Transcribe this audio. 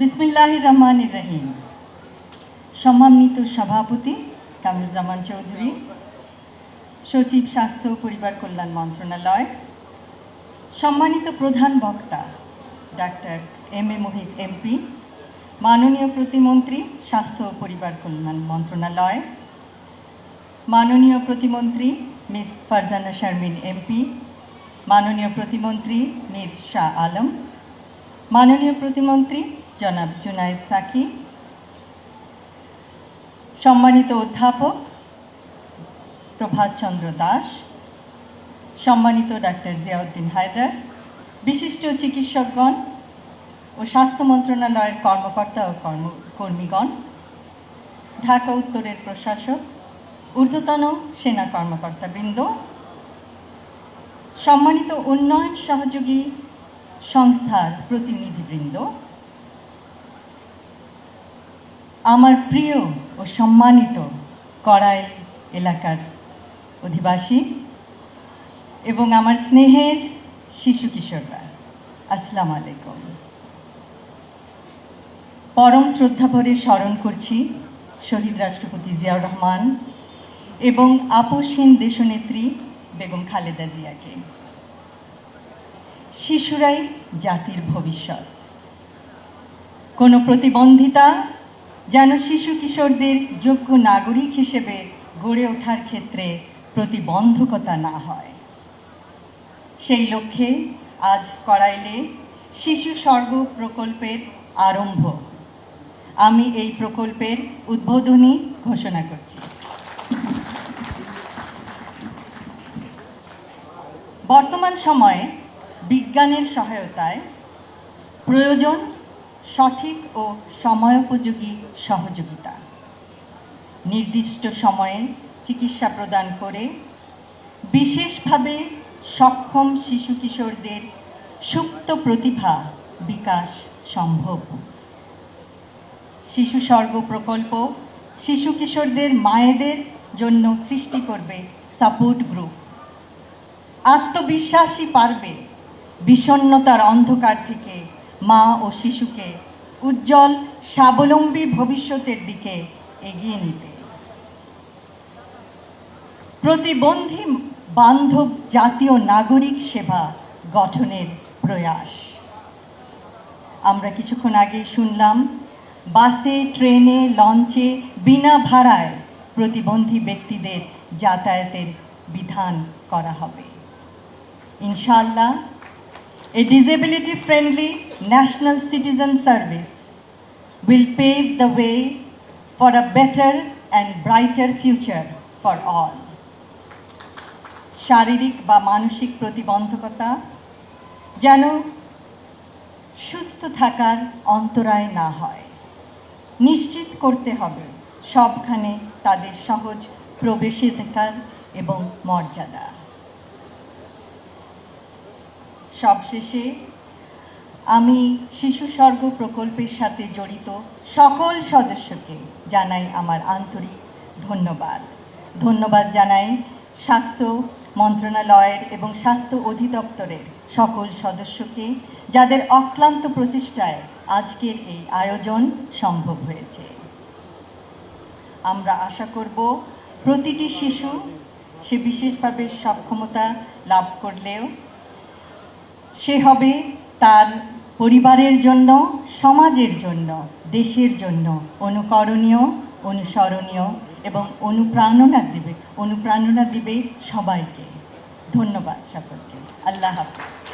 বিসমিল্লাহির রহমানির রহিম। সম্মানিত সভাপতি কামরুজ্জামান চৌধুরী, সচিব স্বাস্থ্য ও পরিবার কল্যাণ মন্ত্রণালয়, সম্মানিত প্রধান বক্তা doctor M A Mohit MP, মাননীয় প্রতিমন্ত্রী স্বাস্থ্য ও পরিবার কল্যাণ মন্ত্রণালয়, মাননীয় প্রতিমন্ত্রী মিস ফারজানা শারমিন এমপি, মাননীয় প্রতিমন্ত্রী মীর শাহ আলম, মাননীয় প্রতিমন্ত্রী জনাব জুনায়েদ সাকি, সম্মানিত অধ্যাপক প্রভাত চন্দ্র দাস, সম্মানিত ডাক্তার জিয়াউদ্দিন হায়দার, বিশিষ্ট চিকিৎসকগণ ও স্বাস্থ্য মন্ত্রণালয়ের কর্মকর্তা ও কর্মীগণ, ঢাকা উত্তরের প্রশাসক, ঊর্ধ্বতন সেনা কর্মকর্তাবৃন্দ, সম্মানিত উন্নয়ন সহযোগী সংস্থার প্রতিনিধিবৃন্দ, আমার প্রিয় ও সম্মানিত কড়াইল এলাকার অধিবাসী এবং আমার স্নেহের শিশু কিশোররা, আসসালামু আলাইকুম। পরম শ্রদ্ধাভরে স্মরণ করছি শহীদ রাষ্ট্রপতি জিয়াউর রহমান এবং আপসহীন দেশনেত্রী বেগম খালেদা জিয়াকে। শিশুরাই জাতির ভবিষ্যৎ। কোনো প্রতিবন্ধিতা যেন শিশু কিশোরদের যোগ্য নাগরিক হিসেবে গড়ে ওঠার ক্ষেত্রে প্রতিবন্ধকতা না হয়, সেই লক্ষ্যে আজ কড়াইলে শিশু স্বর্গ প্রকল্পের আরম্ভ। আমি এই প্রকল্পের উদ্বোধনী ঘোষণা করছি। বর্তমান সময়ে বিজ্ঞানের সহায়তায় প্রয়োজন সঠিক ও সময়োপযোগী সহযোগিতা। নির্দিষ্ট সময়ে চিকিৎসা প্রদান করে বিশেষভাবে সক্ষম শিশু কিশোরদের সুপ্ত প্রতিভা বিকাশ সম্ভব। শিশু স্বর্গ প্রকল্প শিশু কিশোরদের মায়েদের জন্য সৃষ্টি করবে সাপোর্ট গ্রুপ। আত্মবিশ্বাসী পারবে বিষণ্ণতার অন্ধকার থেকে মা ও শিশুকে উজ্জ্বল স্বাবলম্বী ভবিষ্যতের দিকে এগিয়ে নিতে। প্রতিবন্ধী বান্ধব জাতীয় নাগরিক সেবা গঠনের প্রয়াস। আমরা কিছুক্ষণ আগে শুনলাম বাসে, ট্রেনে, লঞ্চে বিনা ভাড়ায় প্রতিবন্ধী ব্যক্তিদের যাতায়াতের বিধান করা হবে। ইনশাআল্লাহ, a disability-friendly national citizen service will pave the way for a better and brighter future for all. শারীরিক বা মানসিক প্রতিবন্ধকতা যেন সুস্থ থাকার অন্তরায় না হয়, নিশ্চিত করতে হবে সবখানে তাদের সহজ প্রবেশাধিকার এবং মর্যাদা। সবশেষে আমি শিশু স্বর্গ প্রকল্পের সাথে জড়িত সকল সদস্যকে জানাই আমার আন্তরিক ধন্যবাদ জানাই স্বাস্থ্য মন্ত্রণালয়ের এবং স্বাস্থ্য অধিদপ্তরের সকল সদস্যকে, যাদের অক্লান্ত প্রচেষ্টায় আজকের এই আয়োজন সম্ভব হয়েছে। আমরা আশা করব প্রতিটি শিশু সে বিশেষভাবে সক্ষমতা লাভ করলেও সে হবে তার পরিবারের জন্য, সমাজের জন্য, দেশের জন্য অনুকরণীয়, অনুসরণীয় এবং অনুপ্রেরণা দিবে সবাইকে। ধন্যবাদ সকলকে। আল্লাহ হাফেজ।